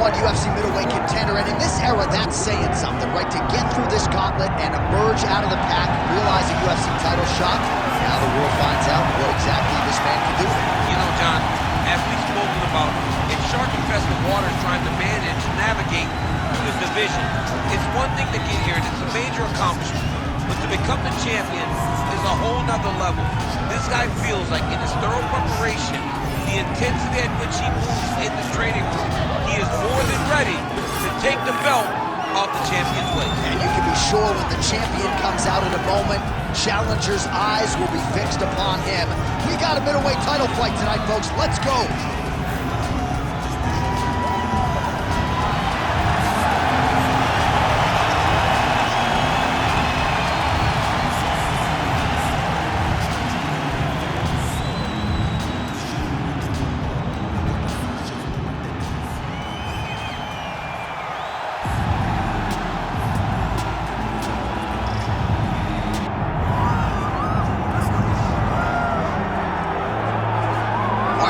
#1 UFC middleweight contender, and in this era, that's saying something, right? To get through this gauntlet and emerge out of the pack, realize a UFC title shot, now the world finds out what exactly this man can do. You know, John, as we've spoken about, if shark-infested waters trying to manage, navigate through this division, it's one thing to get here, and it's a major accomplishment. But to become the champion is a whole nother level. This guy feels like in his thorough preparation, the intensity at which he moves in the training room, he is more than ready to take the belt off the champion's leg. And you can be sure when the champion comes out in a moment, challengers' eyes will be fixed upon him. We got a middleweight title fight tonight, folks. Let's go.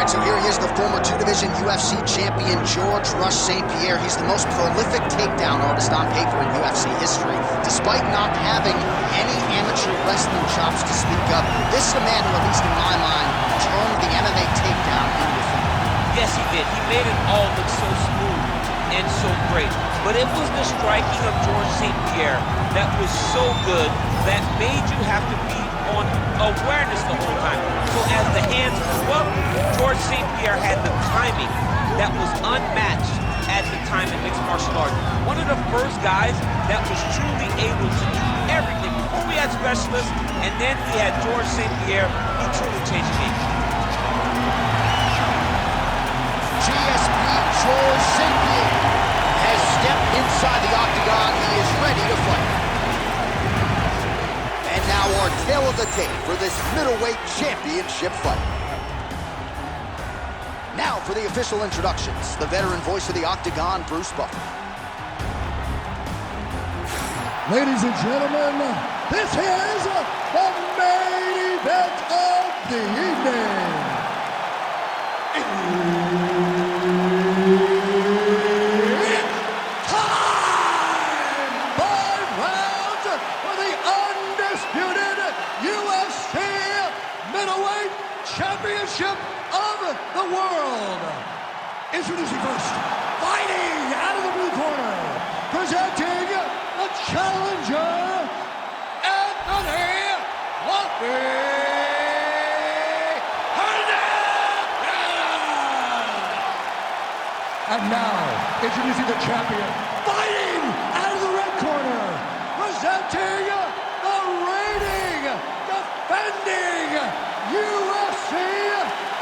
So here he is, the former two-division UFC champion, Georges St-Pierre. He's the most prolific takedown artist on paper in UFC history. Despite not having any amateur wrestling chops to speak of, this is a man who, at least in my mind, turned the MMA takedown into fun. Yes, he did. He made it all look so smooth and so great. But it was the striking of Georges St-Pierre that was so good that made you have to be on awareness the whole time. So as the hands flew up, Georges St-Pierre had the timing that was unmatched at the time in mixed martial arts. One of the first guys that was truly able to do everything. Before we had specialists, and then we had Georges St-Pierre. He truly changed the game. GSP Georges St-Pierre has stepped inside the octagon. He is ready to fight. And now our tale of the tape for this middleweight championship fight. Now for the official introductions, the veteran voice of the octagon, Bruce Buffer. Ladies and gentlemen, this is the main event of the evening. Championship of the world. Introducing first, fighting out of the blue corner, presenting the challenger, Anthony Hernandez. And now, introducing the champion, fighting out of the red corner, presenting the reigning, defending UFC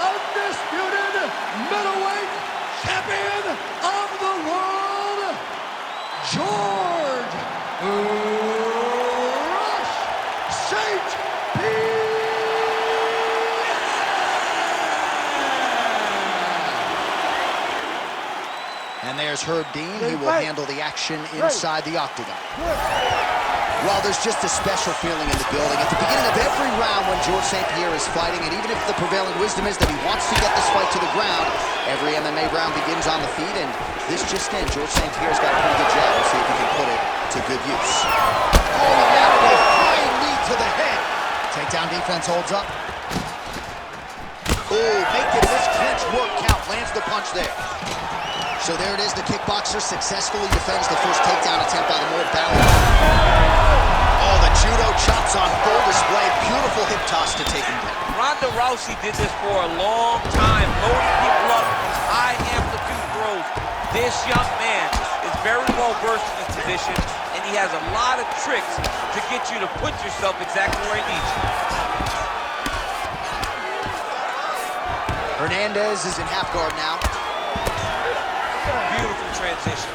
undisputed middleweight champion of the world, Georges St-Pierre. And there's Herb Dean. He will handle the action inside the octagon. Well, there's just a special feeling in the building. At the beginning of every round when Georges St-Pierre is fighting, and even if the prevailing wisdom is that he wants to get this fight to the ground, every MMA round begins on the feet, and this just in, Georges St-Pierre's got a pretty good jab. We'll see if he can put it to good use. Oh, and now a flying knee to the head. Takedown defense holds up. Oh, making this clinch work count. Lands the punch there. So there it is, the kickboxer successfully defends the first takedown attempt by the more balanced. Oh, the judo chops on full display. Beautiful hip toss to take him down. Ronda Rousey did this for a long time, loading people up with high amplitude throws. This young man is very well versed in this position, and he has a lot of tricks to get you to put yourself exactly where he needs you. Hernandez is in half guard now. Beautiful transition.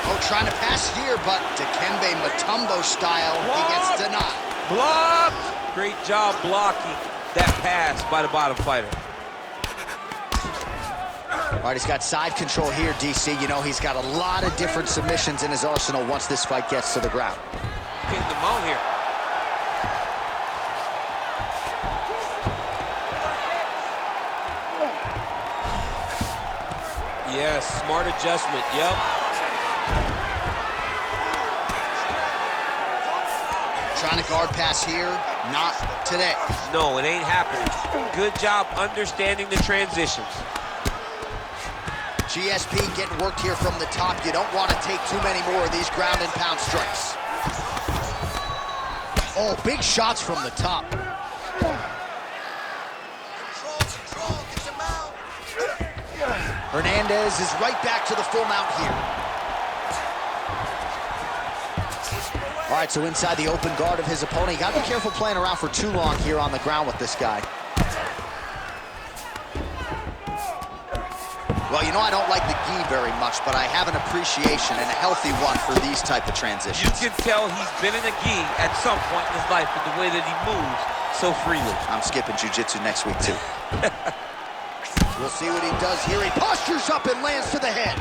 Oh, trying to pass here, but Dikembe Mutombo style, he gets denied. Blocked! Great job blocking that pass by the bottom fighter. All right, he's got side control here, DC. You know, he's got a lot of different submissions in his arsenal once this fight gets to the ground. Getting the mount here. Yes, smart adjustment, yep. Trying to guard pass here, not today. No, it ain't happening. Good job understanding the transitions. GSP getting worked here from the top. You don't want to take too many more of these ground and pound strikes. Oh, big shots from the top. Hernandez is right back to the full mount here. All right, so inside the open guard of his opponent. You got to be careful playing around for too long here on the ground with this guy. Well, you know I don't like the gi very much, but I have an appreciation and a healthy one for these type of transitions. You can tell he's been in a gi at some point in his life with the way that he moves so freely. I'm skipping jiu-jitsu next week, too. We'll see what he does here. He postures up and lands to the head.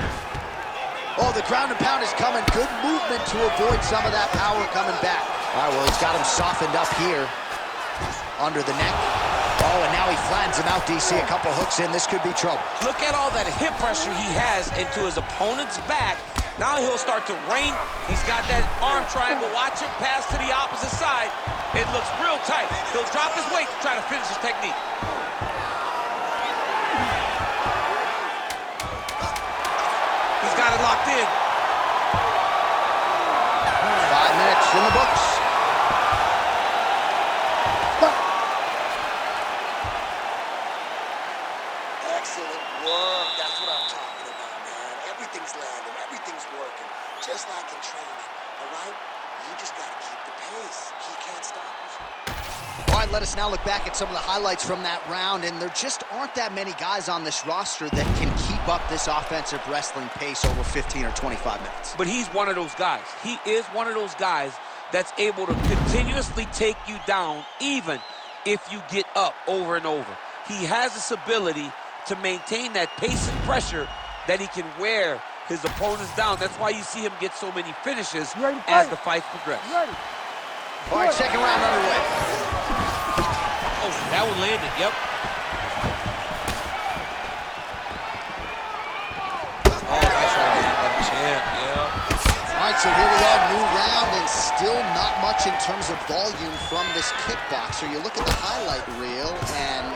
Oh, the ground and pound is coming. Good movement to avoid some of that power coming back. All right, well, he's got him softened up here under the neck. Oh, and now he flattens him out, DC. A couple hooks in. This could be trouble. Look at all that hip pressure he has into his opponent's back. Now he'll start to rein. He's got that arm triangle. Watch him pass to the opposite side. It looks real tight. He'll drop his weight to try to finish his technique. He's got it locked in. 5 minutes in the books. Excellent work. That's what I'm talking about, man. Everything's landing. Everything's working. Just like in training, all right? You just got to keep the pace. He can't stop us. All right, let us now look back at some of the highlights from that round, and there just aren't that many guys on this roster that can keep up this offensive wrestling pace over 15 or 25 minutes. But he's one of those guys. He is one of those guys that's able to continuously take you down even if you get up over and over. He has this ability to maintain that pace and pressure that he can wear his opponents down. That's why you see him get so many finishes as the fights progress. All right, second round underway. Oh, that one landed, yep. Oh, nice right hand by the champ, yeah. All right, so here we are, new round, and still not much in terms of volume from this kickboxer. You look at the highlight reel, and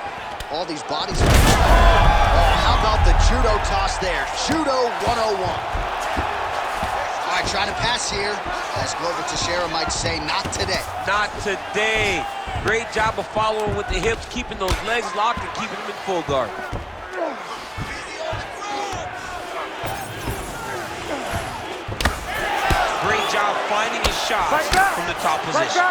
all these bodies. Oh, how about the judo toss there? Judo 101. All right, trying to pass here. As Glover Teixeira might say, not today. Not today. Great job of following with the hips, keeping those legs locked and keeping them in full guard. Great job finding his shots from the top position.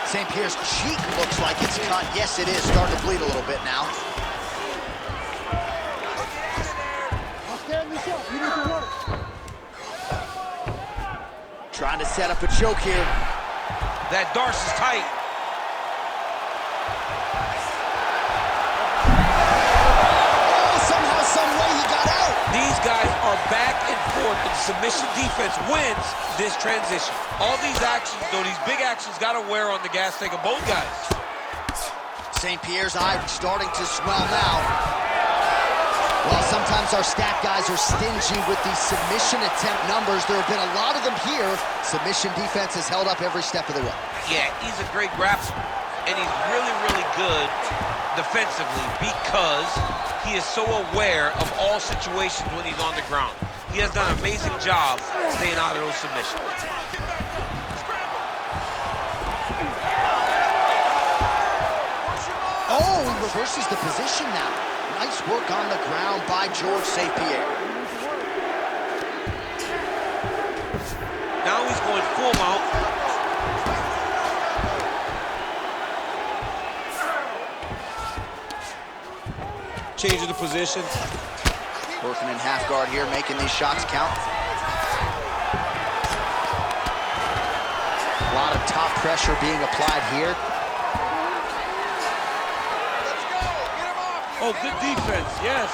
St-Pierre's cheek looks like it's cut. Yes, it is. Starting to bleed a little bit now. Trying to set up a choke here. That Darce is tight. Oh, somehow, some way he got out. These guys are back and forth, and submission defense wins this transition. All these actions, though, these big actions, got to wear on the gas tank of both guys. St-Pierre's eye starting to swell now. Well, sometimes our stat guys are stingy with these submission attempt numbers. There have been a lot of them here. Submission defense has held up every step of the way. Yeah, he's a great grappler, and he's really, really good defensively because he is so aware of all situations when he's on the ground. He has done an amazing job staying out of those submissions. Oh, he reverses the position now. Nice work on the ground by Georges St-Pierre. Now he's going full mount. Changing the position. Working in half guard here, making these shots count. A lot of top pressure being applied here. Oh, good defense, yes.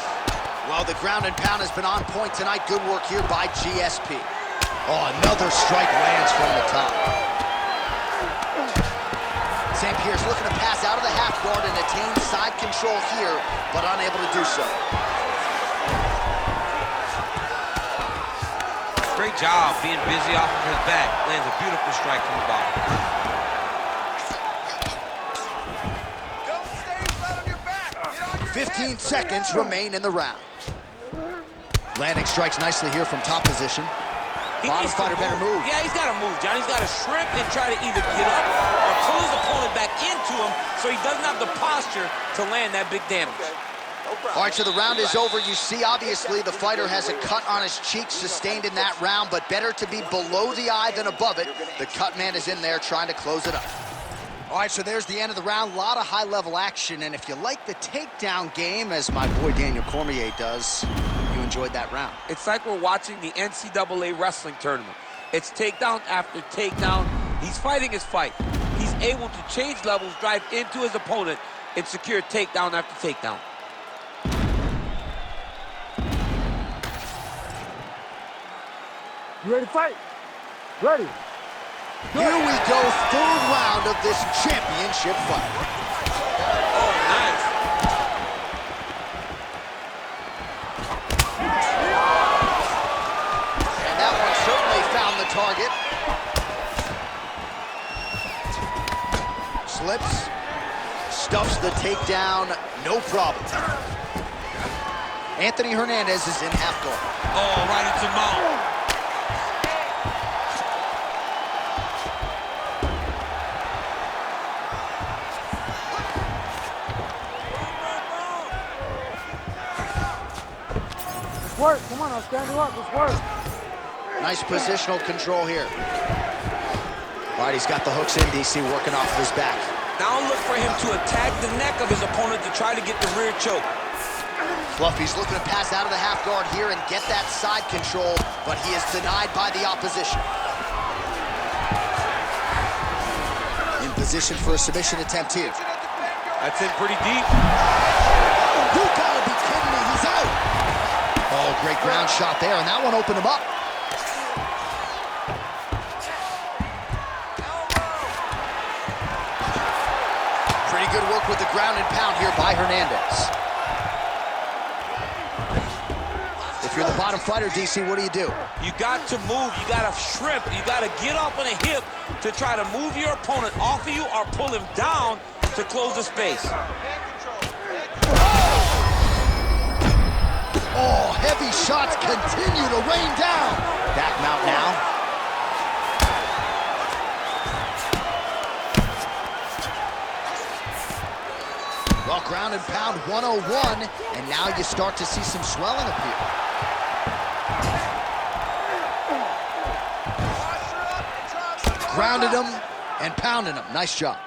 Well, the ground and pound has been on point tonight. Good work here by GSP. Oh, another strike lands from the top. St-Pierre's looking to pass out of the half guard and attain side control here, but unable to do so. Great job being busy off of his back. Lands a beautiful strike from the bottom. 15 seconds remain in the round. Landing strikes nicely here from top position. Bottom fighter better move. Yeah, he's got to move, John. He's got to shrimp and try to either get up or pull his opponent back into him so he doesn't have the posture to land that big damage. All right, so the round is over. You see, obviously, the fighter has a cut on his cheek sustained in that round, but better to be below the eye than above it. The cut man is in there trying to close it up. All right, so there's the end of the round. A lot of high-level action, and if you like the takedown game, as my boy Daniel Cormier does, you enjoyed that round. It's like we're watching the NCAA wrestling tournament. It's takedown after takedown. He's fighting his fight. He's able to change levels, drive into his opponent, and secure takedown after takedown. You ready to fight? Ready. Here we go, third round of this championship fight. Oh, nice. And that one certainly found the target. Slips, stuffs the takedown, no problem. Anthony Hernandez is in half guard. Oh, right into mount. Work, come on, I'll stand you up, let's work. Nice positional control here. All right, he's got the hooks in, DC, working off of his back. Now look for him to attack the neck of his opponent to try to get the rear choke. Fluffy's looking to pass out of the half guard here and get that side control, but he is denied by the opposition. In position for a submission attempt here. That's in pretty deep. You gotta be kidding me, he's out. Oh, great ground shot there, and that one opened him up. Pretty good work with the ground and pound here by Hernandez. If you're the bottom fighter, DC, what do? You got to move, you got to shrimp, you got to get up on a hip to try to move your opponent off of you or pull him down to close the space. Oh, heavy shots continue to rain down. Back mount now. Well, ground and pound 101, and now you start to see some swelling appear. Grounded him and pounded him. Nice job.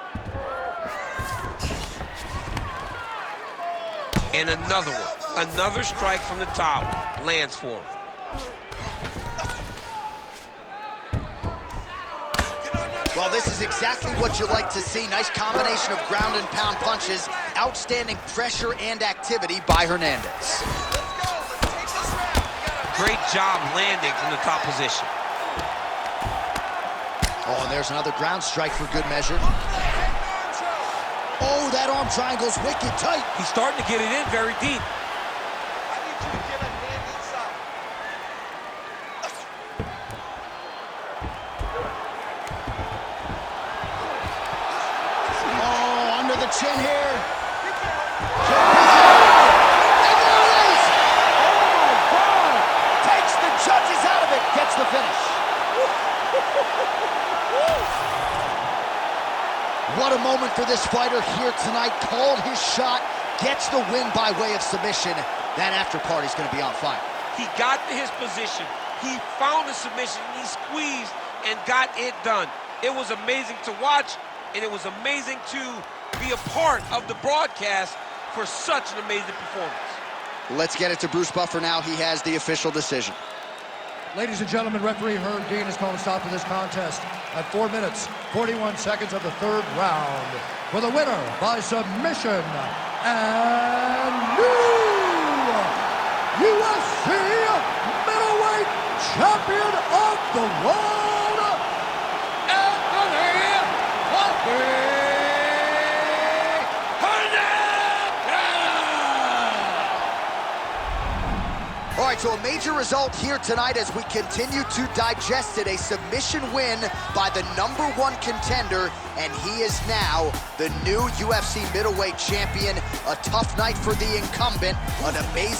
And another one. Another strike from the top. Lands for him. Well, this is exactly what you like to see. Nice combination of ground and pound punches. Outstanding pressure and activity by Hernandez. Great job landing from the top position. Oh, and there's another ground strike for good measure. Oh, that arm triangle's wicked tight. He's starting to get it in very deep. Oh, under the chin here. And there it is! Oh, my God! Takes the judges out of it, gets the finish. What a moment for this fighter here tonight. Called his shot, gets the win by way of submission. That after party's gonna be on fire. He got to his position. He found the submission, he squeezed and got it done. It was amazing to watch, and it was amazing to be a part of the broadcast for such an amazing performance. Let's get it to Bruce Buffer now. He has the official decision. Ladies and gentlemen, referee Herb Dean has called a stop to this contest at 4 minutes, 41 seconds of the third round. For the winner by submission and new UFC middleweight champion of the world, Anthony Hernandez! All right, So a major result here tonight as we continue to digest it. A submission win by the #1 contender, and he is now the new UFC middleweight champion. A tough night for the incumbent, an amazing